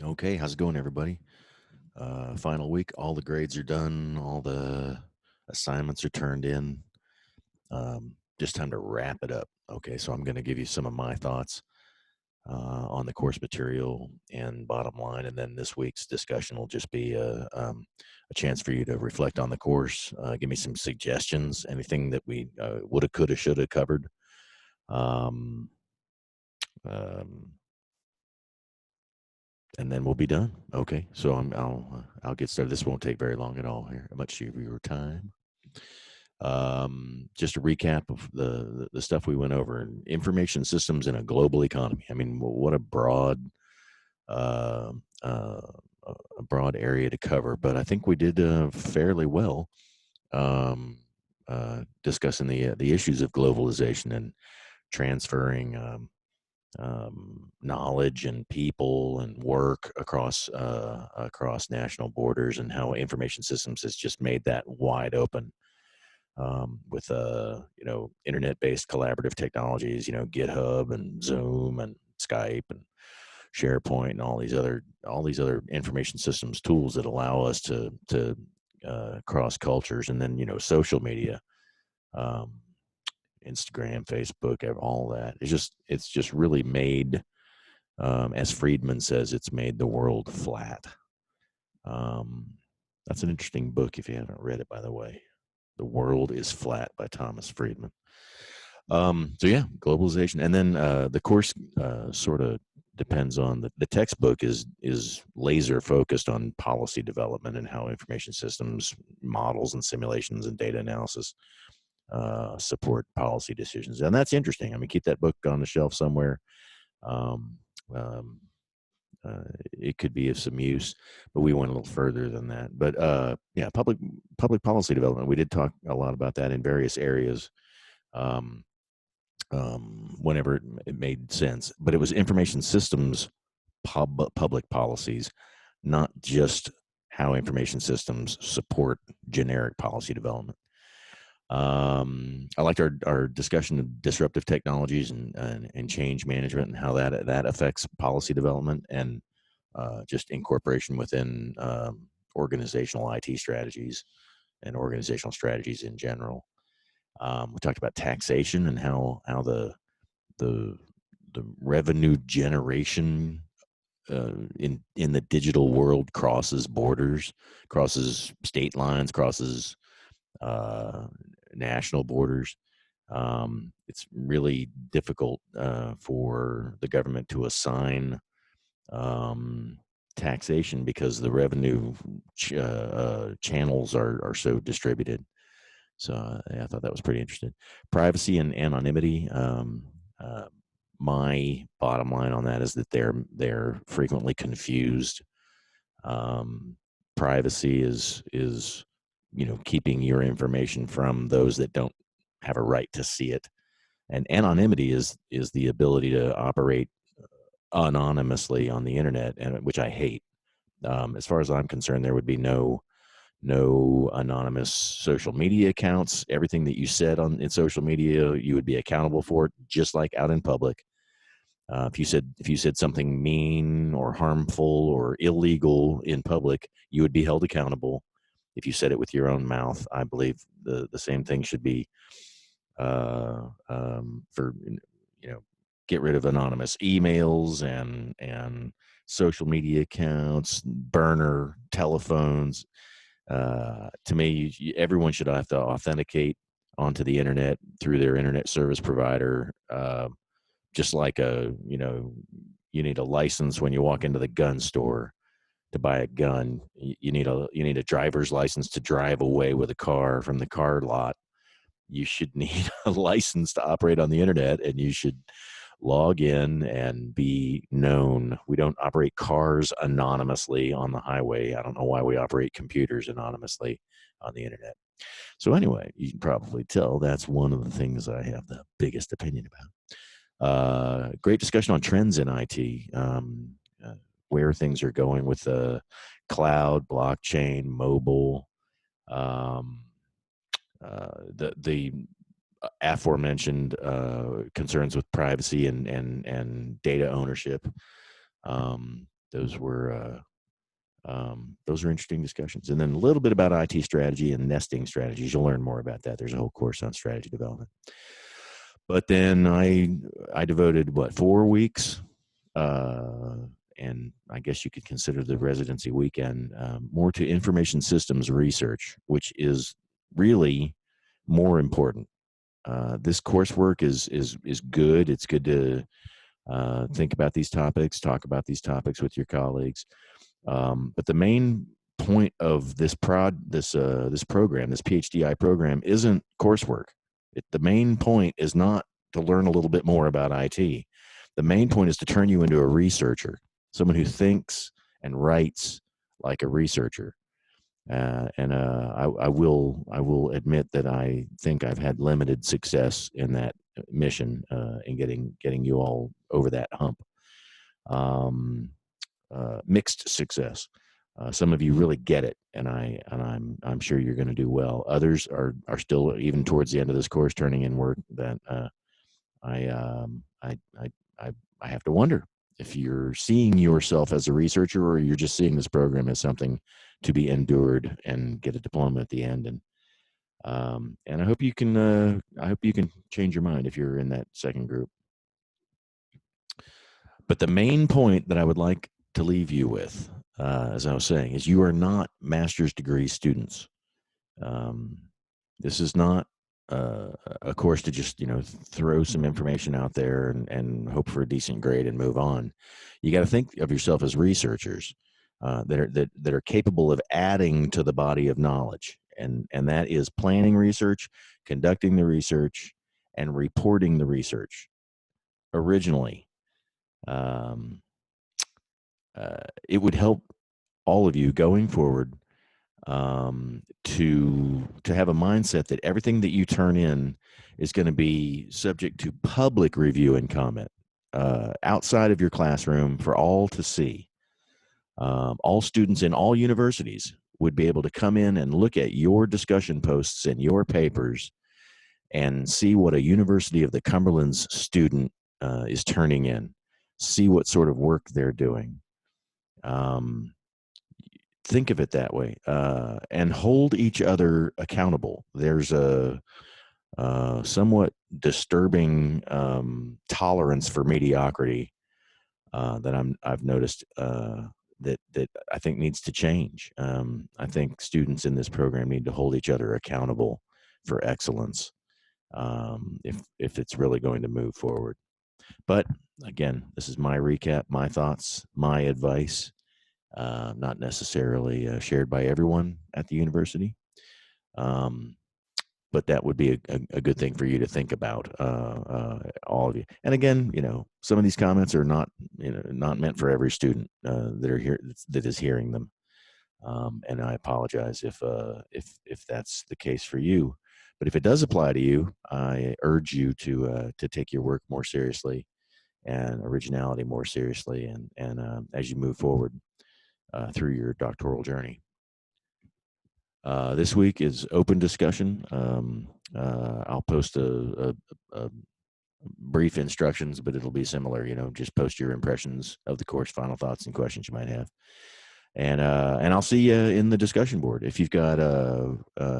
Okay, how's it going, everybody? Final week, all the grades are done, all the assignments are turned in. Just time to wrap it up. Okay, so I'm going to give you some of my thoughts on the course material and bottom line, and then this week's discussion will just be a chance for you to reflect on the course, give me some suggestions, anything that we woulda, coulda, shoulda covered. Um, um, and then we'll be done. Okay, so I'll get started. This won't take very long at all here. Much of your time. Just a recap of the stuff we went over: information systems in a global economy. I mean, what uh, uh, a broad area to cover, but I think we did fairly well um, discussing the issues of globalization and transferring. Knowledge and people and work across national borders, and how information systems has just made that wide open with internet-based collaborative technologies, GitHub and Zoom and Skype and SharePoint and all these other information systems tools that allow us to cross cultures, and then social media. Um, Instagram, Facebook, all that. It's just really made, as Friedman says, it's made the world flat. Um, that's an interesting book if you haven't read it, by the way. The World is Flat by Thomas Friedman. So yeah, globalization, and then the course sort of depends on the textbook is laser focused on policy development and how information systems, models, and simulations and data analysis support policy decisions, and that's interesting. I mean, keep that book on the shelf somewhere. Um, um, it could be of some use, but we went a little further than that. But yeah, public policy development. We did talk a lot about that in various areas. Um, Whenever it made sense, but it was information systems, public policies, not just how information systems support generic policy development. I liked our discussion of disruptive technologies and change management, and how that affects policy development, and just incorporation within organizational IT strategies and organizational strategies in general. We talked about taxation and how the the revenue generation in the digital world crosses borders, crosses state lines, crosses uh, national borders. It's really difficult for the government to assign um, taxation because the revenue channels are so distributed. So yeah, I thought that was pretty interesting. Privacy and anonymity. Uh, my bottom line on that is that they're frequently confused. Um, Privacy is keeping your information from those that don't have a right to see it, and anonymity is the ability to operate anonymously on the internet, and which I hate. As far as I'm concerned, there would be no anonymous social media accounts. Everything that you said in social media, you would be accountable for it, just like out in public. If you said something mean or harmful or illegal in public, you would be held accountable. If you said it with your own mouth, I believe the same thing should be for get rid of anonymous emails and social media accounts, burner telephones. To me, everyone should have to authenticate onto the internet through their internet service provider. Just like you need a license when you walk into the gun store to buy a gun. You need a driver's license to drive away with a car from the car lot. You should need a license to operate on the internet, and you should log in and be known. We don't operate cars anonymously on the highway. I don't know why we operate computers anonymously on the internet. So anyway, you can probably tell that's one of the things I have the biggest opinion about. Great discussion on trends in IT, uh, where things are going with the cloud, blockchain, mobile, um, the aforementioned concerns with privacy and data ownership. those were interesting discussions. And then a little bit about IT strategy and nesting strategies. You'll learn more about that. There's a whole course on strategy development. But then I devoted 4 weeks, and I guess you could consider the residency weekend more to information systems research, which is really more important. This coursework is good. It's good to think about these topics, talk about these topics with your colleagues. But the main point of this program, this PhDI program, isn't coursework. The main point is not to learn a little bit more about IT. The main point is to turn you into a researcher, someone who thinks and writes like a researcher. I will admit that I think I've had limited success in that mission, in getting you all over that hump. Mixed success. Some of you really get it, and I'm sure you're going to do well. Others are still, even towards the end of this course, turning in work that I have to wonder if you're seeing yourself as a researcher, or you're just seeing this program as something to be endured and get a diploma at the end. And I hope you can change your mind if you're in that second group. But the main point that I would like to leave you with, as I was saying, is you are not master's degree students. This is not a course to just throw some information out there and hope for a decent grade and move on. You got to think of yourself as researchers that are capable of adding to the body of knowledge, and that is planning research, conducting the research, and reporting the research. Originally, it would help all of you going forward to have a mindset that everything that you turn in is going to be subject to public review and comment outside of your classroom for all to see. All students in all universities would be able to come in and look at your discussion posts and your papers and see what a University of the Cumberland's student is turning in, see what sort of work they're doing. Think of it that way, and hold each other accountable. There's a somewhat disturbing tolerance for mediocrity that I've noticed that I think needs to change. I think students in this program need to hold each other accountable for excellence if it's really going to move forward. But again, this is my recap, my thoughts, my advice. Not necessarily shared by everyone at the university, but that would be a good thing for you to think about, all of you. And again, some of these comments are not meant for every student that is hearing them, and I apologize if that's the case for you. But if it does apply to you, I urge you to take your work more seriously and originality more seriously, and as you move forward through your doctoral journey. This week is open discussion. I'll post a brief instructions, but it'll be similar. Just post your impressions of the course, final thoughts, and questions you might have. And I'll see you in the discussion board. If you've got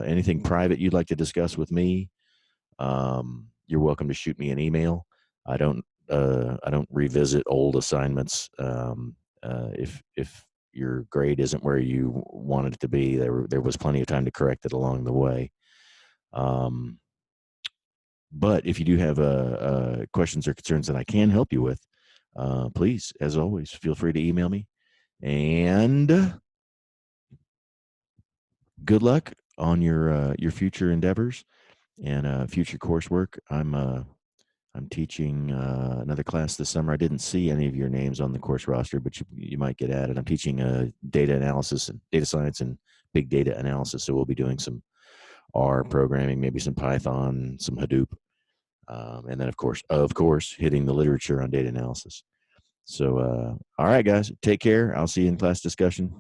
anything private you'd like to discuss with me, you're welcome to shoot me an email. I don't revisit old assignments. If your grade isn't where you wanted it to be, there was plenty of time to correct it along the way. But if you do have questions or concerns that I can help you with, please, as always, feel free to email me. And good luck on your future endeavors and future coursework. I'm teaching another class this summer. I didn't see any of your names on the course roster, but you might get added. I'm teaching data analysis and data science and big data analysis. So we'll be doing some R programming, maybe some Python, some Hadoop, and then of course, hitting the literature on data analysis. So, all right, guys, take care. I'll see you in class discussion.